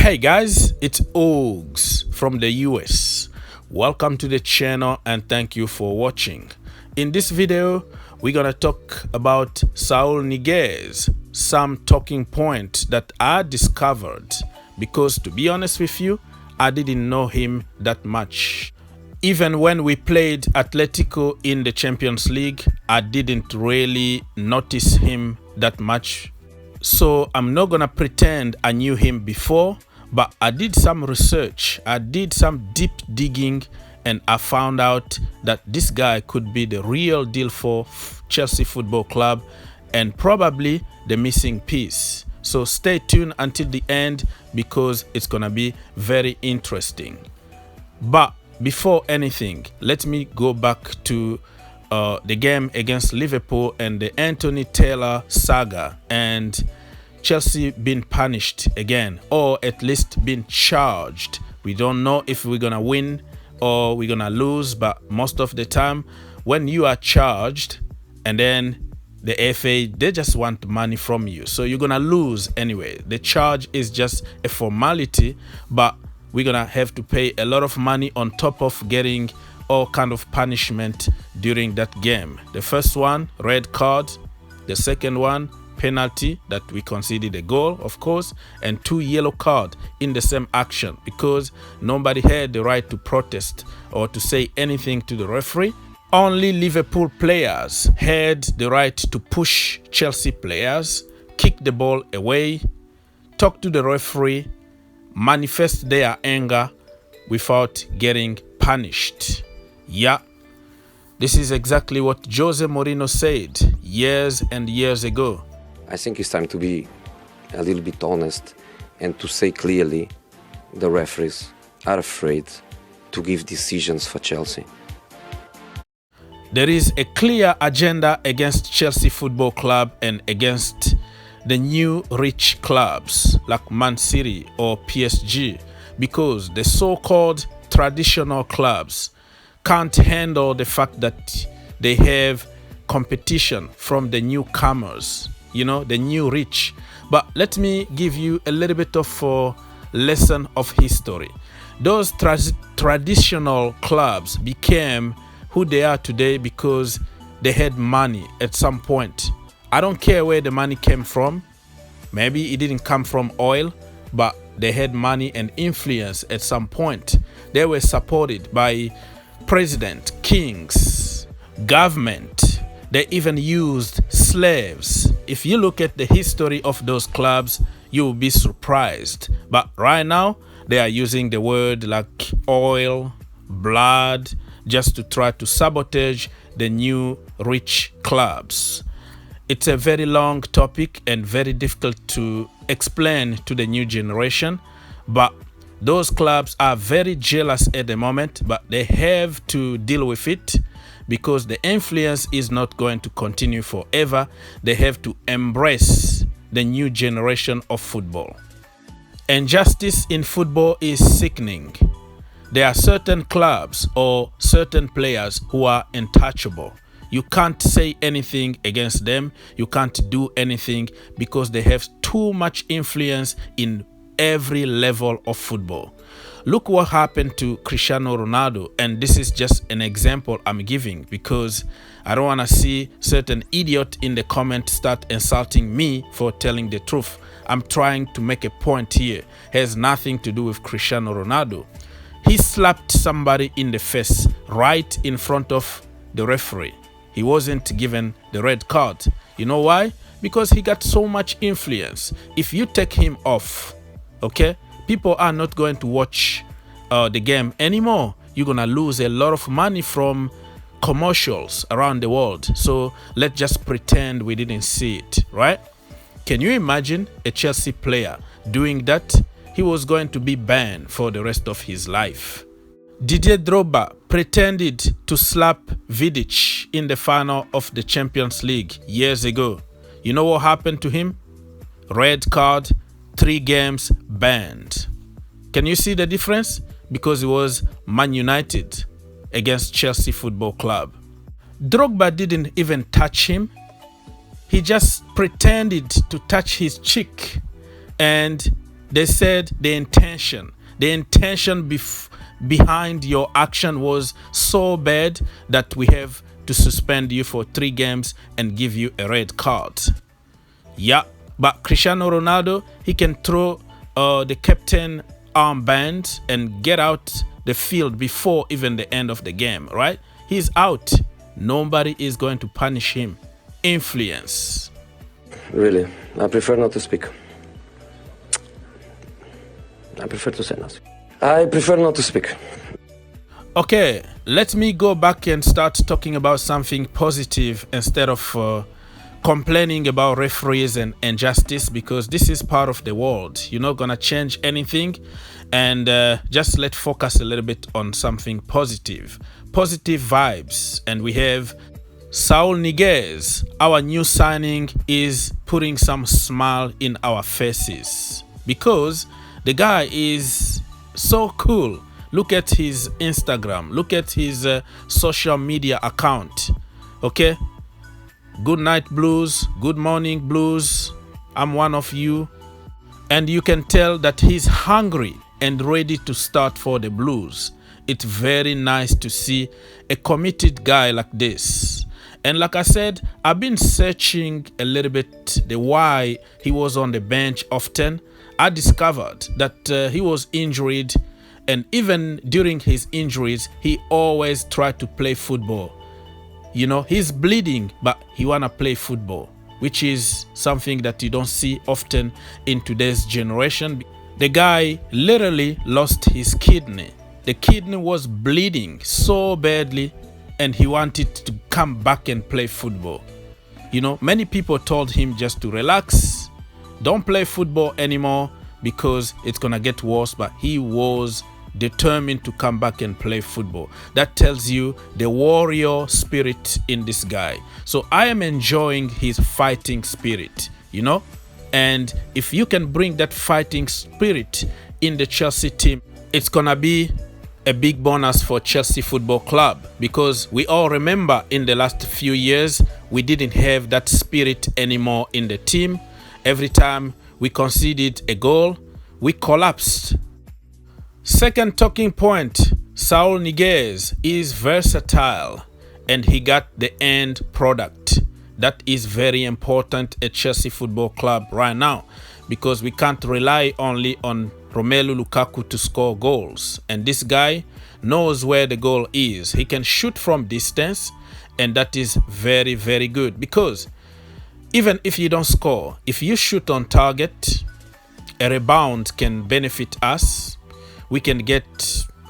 Hey guys, it's Ogs from the US. Welcome to the channel and thank you for watching. In this video, we're gonna talk about Saul Niguez, some talking points that I discovered, because to be honest with you, I didn't know him that much. Even when we played Atletico in the Champions League, I didn't really notice him that much. So I'm not gonna pretend I knew him before, but I did some research, I did some deep digging, and I found out that this guy could be the real deal for Chelsea Football Club and probably the missing piece. So stay tuned until the end because it's gonna be very interesting. But before anything, let me go back to the game against Liverpool and the Anthony Taylor saga, and Chelsea been punished again, or at least been charged. We don't know if we're gonna win or we're gonna lose, but most of the time when you are charged and then the FA, they just want money from you, so you're gonna lose anyway. The charge is just a formality, but we're gonna have to pay a lot of money on top of getting all kind of punishment during that game. The first one, red card. The second one, penalty that we conceded a goal, of course, and 2 yellow cards in the same action because nobody had the right to protest or to say anything to the referee. Only Liverpool players had the right to push Chelsea players, kick the ball away, talk to the referee, manifest their anger without getting punished. Yeah, this is exactly what Jose Mourinho said years and years ago. I think it's time to be a little bit honest and to say clearly the referees are afraid to give decisions for Chelsea. There is a clear agenda against Chelsea Football Club and against the new rich clubs like Man City or PSG, because the so-called traditional clubs can't handle the fact that they have competition from the newcomers, you know, the new rich. But let me give you a little bit of a lesson of history. Those traditional clubs became who they are today because they had money at some point. I don't care where the money came from. Maybe it didn't come from oil, but they had money and influence at some point. They were supported by president, kings, government. They even used slaves. If you look at the history of those clubs, you will be surprised. But right now, they are using the word like oil, blood, just to try to sabotage the new rich clubs. It's a very long topic and very difficult to explain to the new generation, but those clubs are very jealous at the moment, but they have to deal with it because the influence is not going to continue forever. They have to embrace the new generation of football. Injustice in football is sickening. There are certain clubs or certain players who are untouchable. You can't say anything against them. You can't do anything because they have too much influence in every level of football. Look what happened to Cristiano Ronaldo, and this is just an example I'm giving because I don't want to see certain idiot in the comment start insulting me for telling the truth. I'm trying to make a point here. It has nothing to do with Cristiano Ronaldo. He slapped somebody in the face right in front of the referee. He wasn't given the red card. You know why? Because he got so much influence. If you take him off, okay, people are not going to watch the game anymore. You're gonna lose a lot of money from commercials around the world. So let's just pretend we didn't see it, right? Can you imagine a Chelsea player doing that? He was going to be banned for the rest of his life. Didier Drogba pretended to slap Vidic in the final of the Champions League years ago. You know what happened to him? Red card, 3 games banned. Can you see the difference? Because it was Man United against Chelsea Football Club. Drogba didn't even touch him. He just pretended to touch his cheek and They said the intention behind your action was so bad that we have to suspend you for 3 games and give you a red card. Yeah, but Cristiano Ronaldo, he can throw the captain armband and get out the field before even the end of the game, right? He's out. Nobody is going to punish him. Influence. Really, I prefer not to speak. I prefer to say nothing. I prefer not to speak. Okay, let me go back and start talking about something positive instead of complaining about referees and injustice, because this is part of the world. You're not gonna change anything, and just let's focus a little bit on something positive vibes. And we have Saul Niguez, our new signing, is putting some smile in our faces because the guy is so cool. Look at his Instagram, look at his social media account. Okay, good night blues, good morning blues, I'm one of you. And you can tell that he's hungry and ready to start for the blues. It's very nice to see a committed guy like this. And like I said, I've been searching a little bit the why he was on the bench often. I discovered that he was injured, and even during his injuries, he always tried to play football. You know, he's bleeding, but he wanna play football, which is something that you don't see often in today's generation. The guy literally lost his kidney. The kidney was bleeding so badly, and he wanted to come back and play football. You know, many people told him just to relax, don't play football anymore because it's gonna get worse, but he was determined to come back and play football. That tells you the warrior spirit in this guy. So I am enjoying his fighting spirit, you know, and if you can bring that fighting spirit in the Chelsea team, it's gonna be a big bonus for Chelsea Football Club, because we all remember in the last few years we didn't have that spirit anymore in the team. Every time we conceded a goal, we collapsed. Second talking point, Saul Niguez is versatile and he got the end product. That is very important at Chelsea Football Club right now, because we can't rely only on Romelu Lukaku to score goals. And this guy knows where the goal is. He can shoot from distance, and that is very, very good, because even if you don't score, if you shoot on target, a rebound can benefit us. We can get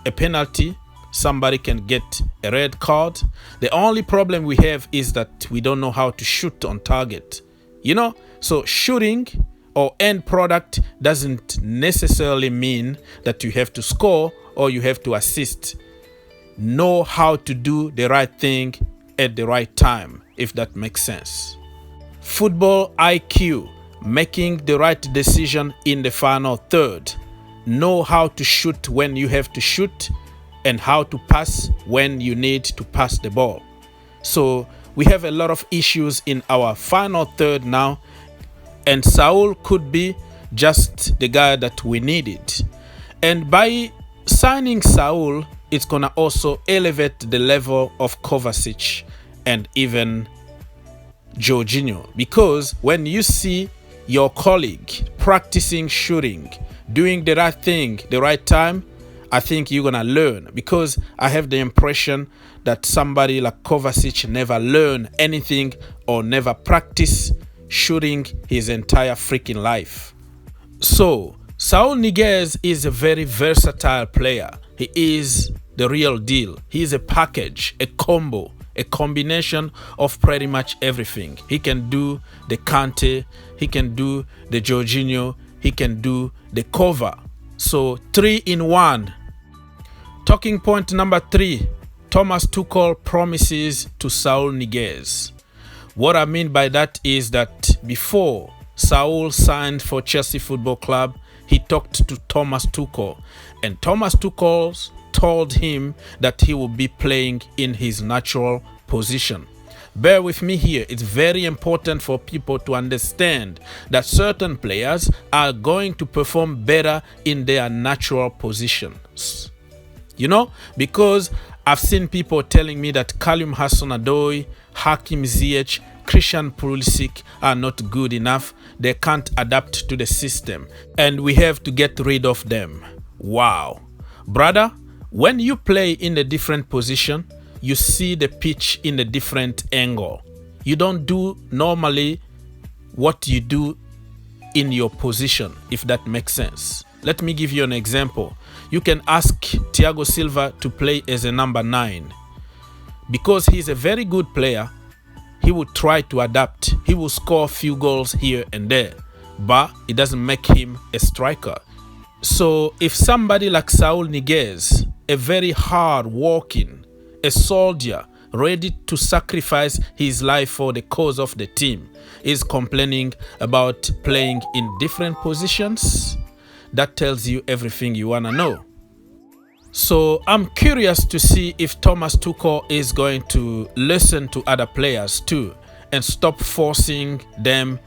a penalty, somebody can get a red card. The only problem we have is that we don't know how to shoot on target, you know. So shooting or end product doesn't necessarily mean that you have to score or you have to assist. Know how to do the right thing at the right time, if that makes sense. Football IQ, making the right decision in the final third. Know how to shoot when you have to shoot, and how to pass when you need to pass the ball. So we have a lot of issues in our final third now, and Saul could be just the guy that we needed. And by signing Saul, it's gonna also elevate the level of Kovacic and even Jorginho, because when you see your colleague practicing shooting, doing the right thing, the right time, I think you're gonna learn, because I have the impression that somebody like Kovacic never learned anything or never practiced shooting his entire freaking life. So Saul Niguez is a very versatile player. He is the real deal. He is a package, a combo, a combination of pretty much everything. He can do the Kante, he can do the Jorginho, he can do the cover. So 3 in 1. Talking point number 3, Thomas Tuchel promises to Saul Niguez. What I mean by that is that before Saul signed for Chelsea Football Club, he talked to Thomas Tuchel, and Thomas Tuchel told him that he will be playing in his natural position. Bear with me here. It's very important for people to understand that certain players are going to perform better in their natural positions. You know, because I've seen people telling me that Kalim Hudson-Odoi, Hakim Ziyech, Christian Pulisic are not good enough. They can't adapt to the system and we have to get rid of them. Wow. Brother, when you play in a different position, you see the pitch in a different angle. You don't do normally what you do in your position, if that makes sense. Let me give you an example. You can ask Thiago Silva to play as a number 9. Because he's a very good player, he will try to adapt. He will score a few goals here and there, but it doesn't make him a striker. So if somebody like Saul Niguez, a very hard-working, a soldier, ready to sacrifice his life for the cause of the team, is complaining about playing in different positions, that tells you everything you want to know. So I'm curious to see if Thomas Tuchel is going to listen to other players too and stop forcing them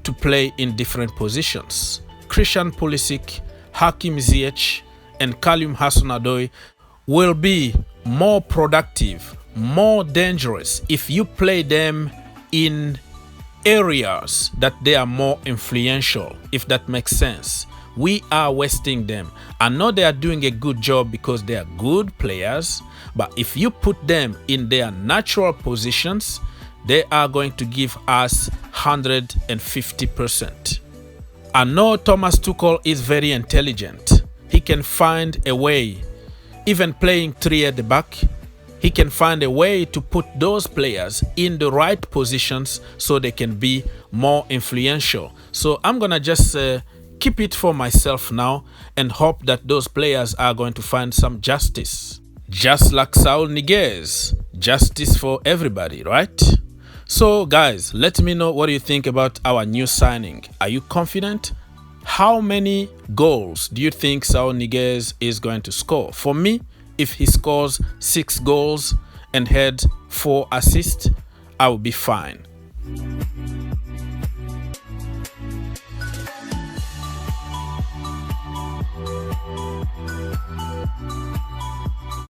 to play in different positions. Christian Pulisic, Hakim Ziyech and Kalim Hudson-Odoi will be more productive, more dangerous if you play them in areas that they are more influential, if that makes sense. We are wasting them. I know they are doing a good job because they are good players, but if you put them in their natural positions, they are going to give us 150%. I know Thomas Tuchel is very intelligent. He can find a way, even playing 3 at the back, he can find a way to put those players in the right positions so they can be more influential. So I'm gonna just keep it for myself now and hope that those players are going to find some justice. Just like Saul Niguez, justice for everybody, right? So guys, let me know what you think about our new signing. Are you confident? How many goals do you think Saul Niguez is going to score? For me, if he scores 6 goals and had 4 assists, I will be fine.